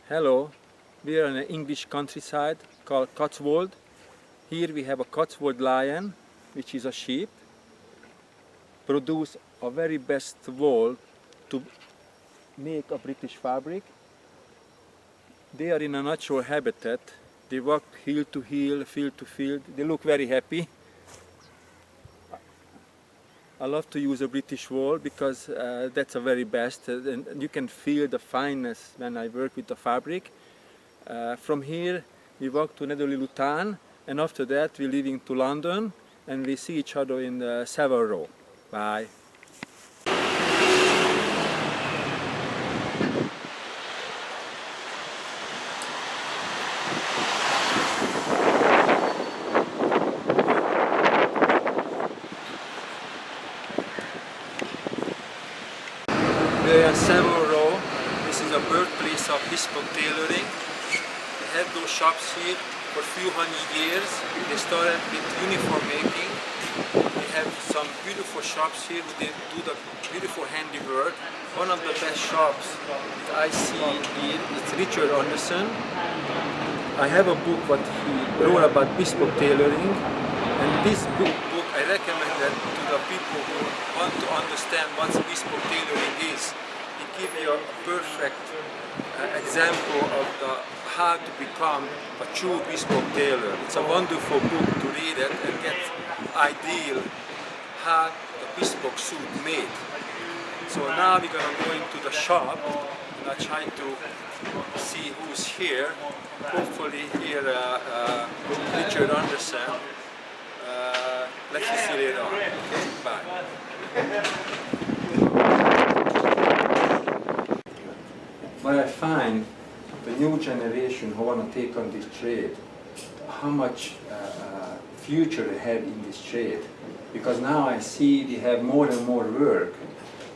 Hello, we are in an English countryside called Cotswold. Here we have a Cotswold lion, which is a sheep, produce a very best wool to make a British fabric. They are in a natural habitat. They walk hill to hill, field to field. They look very happy. I love to use a British wool because that's a very best, and you can feel the fineness when I work with the fabric. From here we walk to Luton, and after that we're leaving to London, and we see each other in the Savile Row. Bye. We're in Savile Row. This is a birthplace of bespoke tailoring. They had those shops here for a few hundred years. They started with uniform making. They have some beautiful shops here where they do the beautiful handiwork. One of the best shops that I see here is Richard Anderson. I have a book what he wrote about bespoke tailoring, and this book I recommend it to the people who want to understand what bespoke tailoring is. It gives you a perfect example of how to become a true bespoke tailor. It's a wonderful book to read it and get ideal how the bespoke suit made. So now we're going to go into the shop and I try to see who's here. Hopefully here Richard Anderson. Let's see later on. Okay? Bye. But I find the new generation who want to take on this trade, how much future they have in this trade. Because now I see we have more and more work,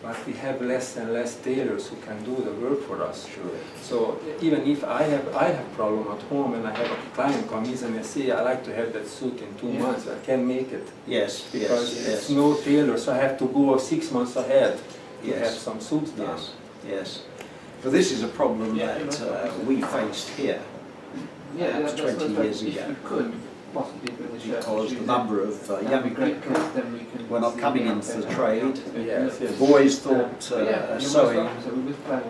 but we have less and less tailors who can do the work for us. Sure. So even if I have problem at home and I have a client comes and I say I like to have that suit in 2 months, I can make it. Yes, because yes, it's no tailor, so I have to go 6 months ahead to have some suits done. Yes, yes. But this is a problem that we faced here perhaps 20 years ago. Because the number of young people were not coming into the trade. Boys thought sewing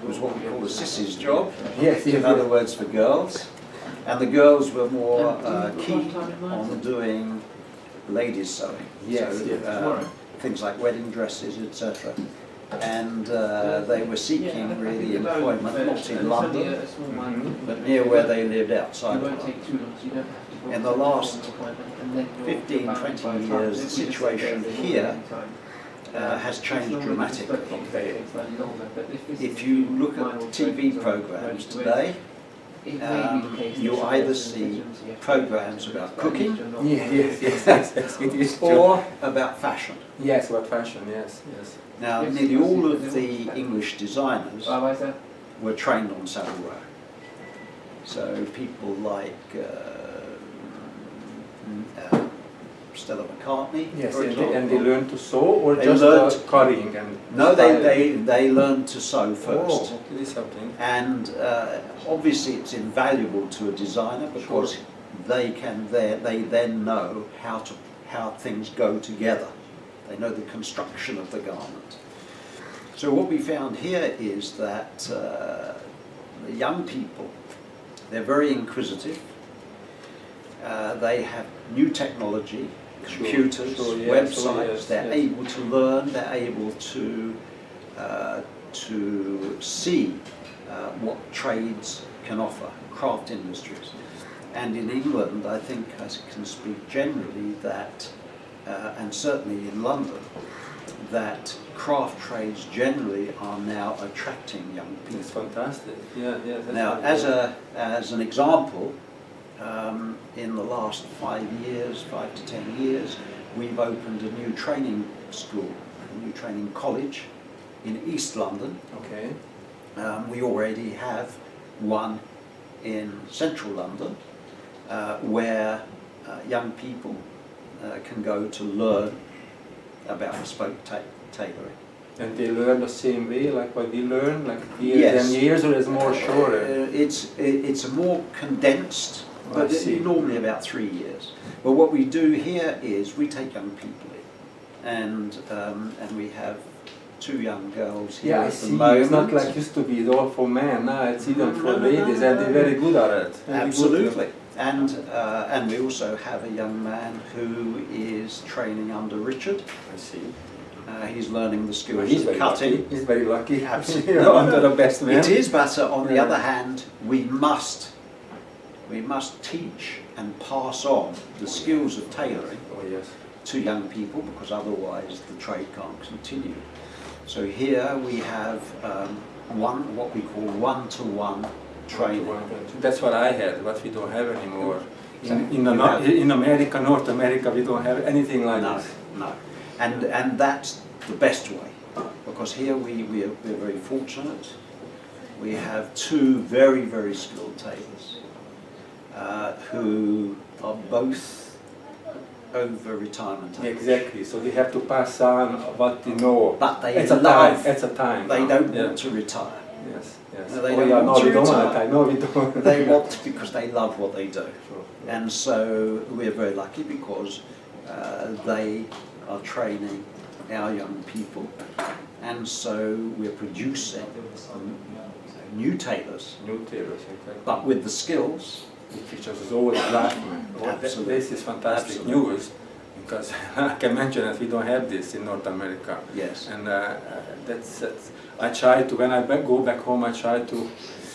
was what we call a siss's job, in other words for girls, and the girls were more keen on doing ladies' sewing, things like wedding dresses, etc. And they were seeking really employment, not in London, but near where they lived outside of London. In the last 15, 20 years, the situation here has changed dramatically. If you look at TV programs today, you either see programs about cooking or about fashion. Yes, about fashion, yes. Now, nearly all of the English designers were trained on Savile Row. So people like Stella McCartney, for example. And they learned to sew, or they just cutting and no, they learned to sew first. Oh, okay, something. And obviously it's invaluable to a designer because they then know how things go together. They know the construction of the garment. So what we found here is that the young people, they're very inquisitive. They have new technology, computers, websites. They're able to learn. They're able to see what trades can offer, craft industries. And in England, I think I can speak generally that, and certainly in London, that craft trades generally are now attracting young people. It's fantastic. Now, as an example, in the last 5 to 10 years, we've opened a new training school, a new training college in East London. Okay. We already have one in Central London, where young people can go to learn about bespoke tailoring. And they learn the same way, like what we learn, like years Yes. and years, or is more shorter? It's a more condensed, but normally about 3 years. But what we do here is we take young people in, and we have 2 young girls here Yeah, I at the see. moment. It's not like used to be it's all for men. Now it's even for ladies, and they're very good at it. Absolutely. And we also have a young man who is training under Richard. I see. He's learning the skills He's of very cutting. lucky. He's very lucky. Absolutely. You're under the best man. It is, but on the other hand, we must teach and pass on the skills of tailoring Oh yes. to young people, because otherwise the trade can't continue. So here we have what we call one-to-one training. That's what I had, but we don't have anymore. Exactly. In America, North America, we don't have anything like this. No. And that's the best way, because here we're very fortunate. We have 2 very, very skilled tailors who are both over retirement age. Exactly. So they have to pass on what they know. But they it's a love. time. It's a time. They now. don't Yeah. want to retire. Yes. Yes. No, they oh don't yeah. want No, to we don't retire. want to. No, we don't. They want because they love what they do. Sure. And so we're very lucky because they are training our young people, and so we're producing new tailors, New tailors, exactly. but with the skills. Which is always laughing. Absolutely. This is fantastic Absolutely. news, because I can mention that we don't have this in North America. Yes. And that's I try to, when I go back home, I try to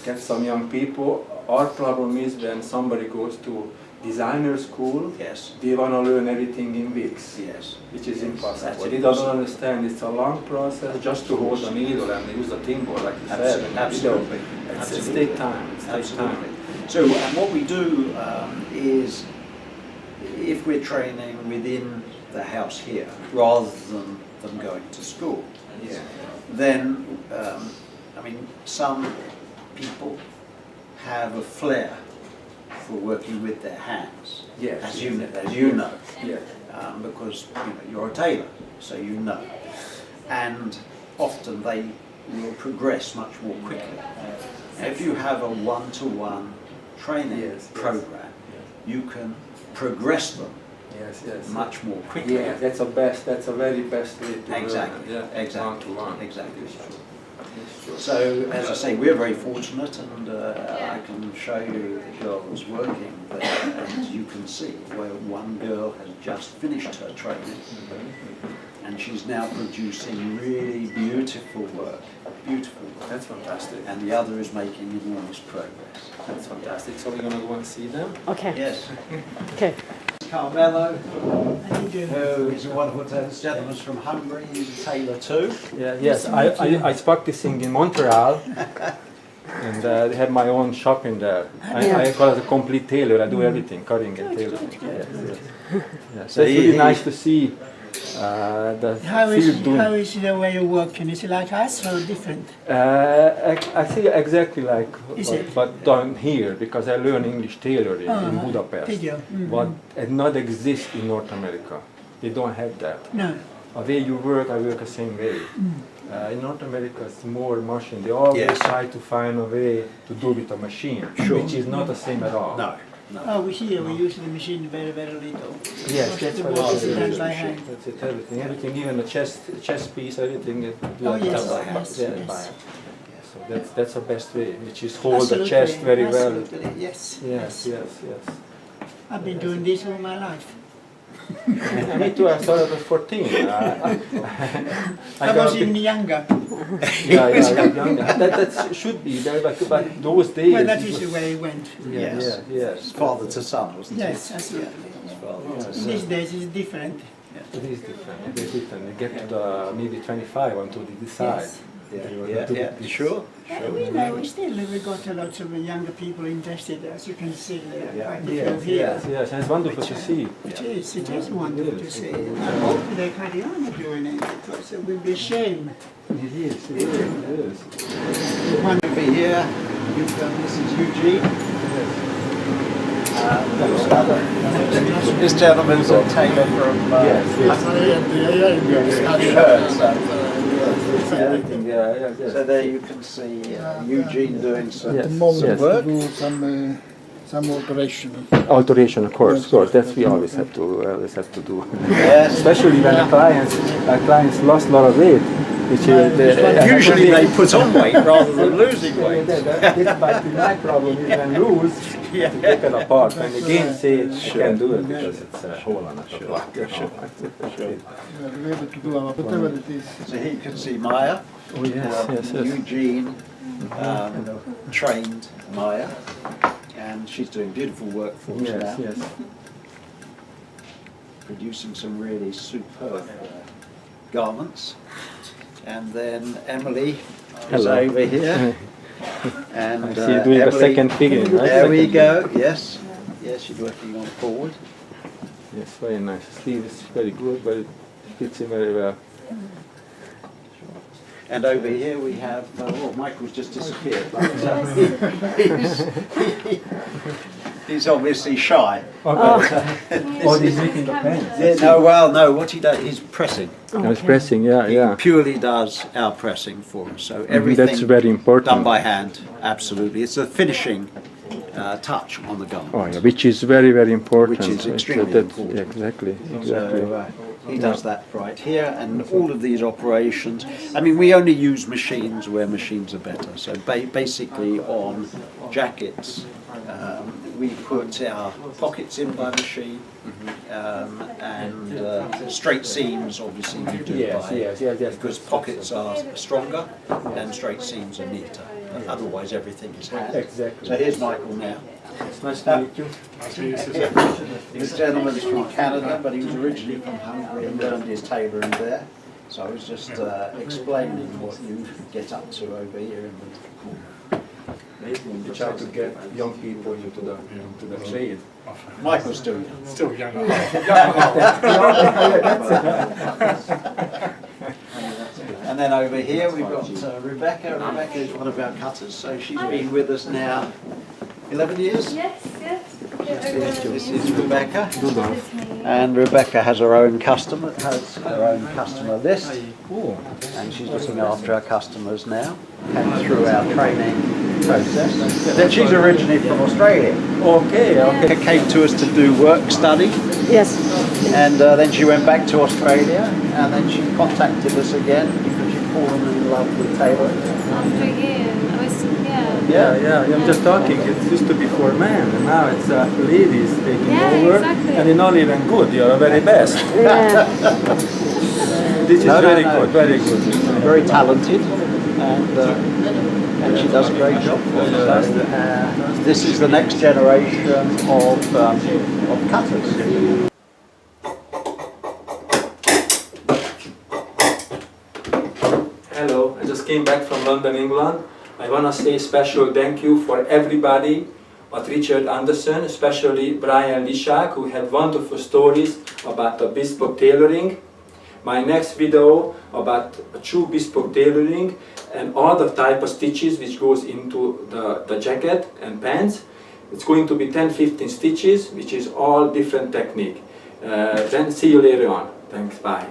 get some young people. Our problem is when somebody goes to designer school, Yes. they want to learn everything in weeks, Yes. which is Yes. impossible. That's They don't impossible. understand it's a long process just to hold the needle and use the thing board, like you said. and Absolutely. It's take time. It's take Absolutely. time. So and what we do is, if we're training within the house here, rather than them going to school, Yeah. then, I mean, some people have a flair for working with their hands, Yes. as you know, Yeah. because you're a tailor, so you know. And often they will progress much more quickly. If you have a one-to-one training program, you can progress them Yes, yes. much more quickly. Yeah, that's the best. That's the very best way to Exactly. learn. Yeah, Exactly. one to one. Exactly. It's true. It's true. So, as I say, we're very fortunate, and I can show you the girls working there, and you can see where one girl has just finished her training, and she's now producing really beautiful work. Beautiful work. That's fantastic. And the other is making enormous progress. That's fantastic. So we're gonna go and see them. Okay. Yes. Okay. Carmelo, who is a wonderful tailor. This gentleman's from Hungary. He's a tailor too. Yeah. Yes. I practicing in Montreal, and they have my own shop in there. I call it a complete tailor. I do everything, cutting and tailoring. Yes. Yes. Yes. So it's really nice to see the How field doing. is the way you working? Is it like us or different? I see exactly like Is it? but down here, because I learn English tailoring in Budapest, Did you? but it not exist in North America. They don't have that. No. The way you work, I work the same way. In North America, it's more machine. They always Yes. try to find a way to do with a machine, Sure. which is not the same at all. No. No. Oh, we use the machine very, very little. Yes, Most that's of the what work it is done is. by hand. That's it, everything, even the chest piece, everything is Oh, yes, by hand. yes, Yeah, yes. by hand. So that's the best way, which is hold the Absolutely, chest very well. absolutely, yes. Yes, yes, yes. I've been doing this all my life. Me too, I started at 14. I was even younger. Younger. That should be there, but those days. Well, that it is was- the way it went. Yes. Yes. Father to son, wasn't Yes, it? absolutely. Father to son. These days it's different. It is different. It is different. They get to the maybe 25 until they decide. Yes. Yeah. Sure. We know still we got a lot of younger people interested, as you can see. Quite a few Yes, here. yes, yes, and it's wonderful to see. It is wonderful to see. I hope they carry on doing it, because it will be a shame. It is. One over here, this is Eugene. This gentleman's a tailor from Yes, yes. Hungary, and you heard, so everything. Yeah. So there you can see Eugene doing some, Yes. At the moment, Yes. work. to do some alteration. Alteration, of course. That's we always have to do. Yes. Especially when our clients lost a lot of weight, which Usually they put on weight rather than losing weight. But my problem is when lose, you take it apart. When you gain, say you can do it because it's a hole on the block. We are ready to do whatever it is. So here you can see Maya. Oh yes. Eugene trained Maya, and she's doing beautiful work for us now. Yes. Producing some really superb garments. And then Emily is Hello. over here. And I see you doing the second figure, right? There we Second go, yes. Yes, she's working on forward. Yes, very nice. Sleeve is very good, but it fits him very well. And over here we have, Michael's just disappeared. He's obviously shy. He's making the pants. Yeah, no, what he does, he's pressing. I was pressing, yeah. He purely does our pressing for us. So everything That's very important. done by hand, absolutely. It's a finishing touch on the garment. Oh yeah, which is very, very important. Which is extremely important. Yeah, exactly. So he does that right here, and all of these operations. I mean, we only use machines where machines are better. So basically, on jackets, we put our pockets in by machine, and straight seams, obviously, we do Yes. because pockets are stronger and straight seams are neater. Otherwise, everything is hand. Exactly. So here's Michael now. It's nice to meet you. This gentleman is from Canada, but he was originally from Hungary and learned his tailoring there. So I was just explaining what you get up to over here in the We try to get young people into the trade. Michael's still young. Still young. And then over here we've got Rebecca. Rebecca is one of our cutters, so she's been with us now 11 years. Yes. This is Rebecca. And Rebecca has her own customer list. And she's looking after our customers now. Came through our training process. Then she's originally from Australia. Okay. Came to us to do work study. Yes. And then she went back to Australia, and then she contacted us again because she'd fallen in love with tailoring. After a year, I was, Yeah. I'm just talking. It used to be for men, and now it's ladies taking over. Exactly. And you're not even good. You're the very best. Yeah. This is very good. Very good. Very talented, and she does a great job for us. This is the next generation of cutters. Hello, I just came back from London, England. I want to say a special thank you for everybody, but Richard Anderson, especially Brian Lishak, who had wonderful stories about the bespoke tailoring. My next video about true bespoke tailoring and all the type of stitches which goes into the jacket and pants. It's going to be 10-15 stitches, which is all different technique. Then see you later on. Thanks, bye.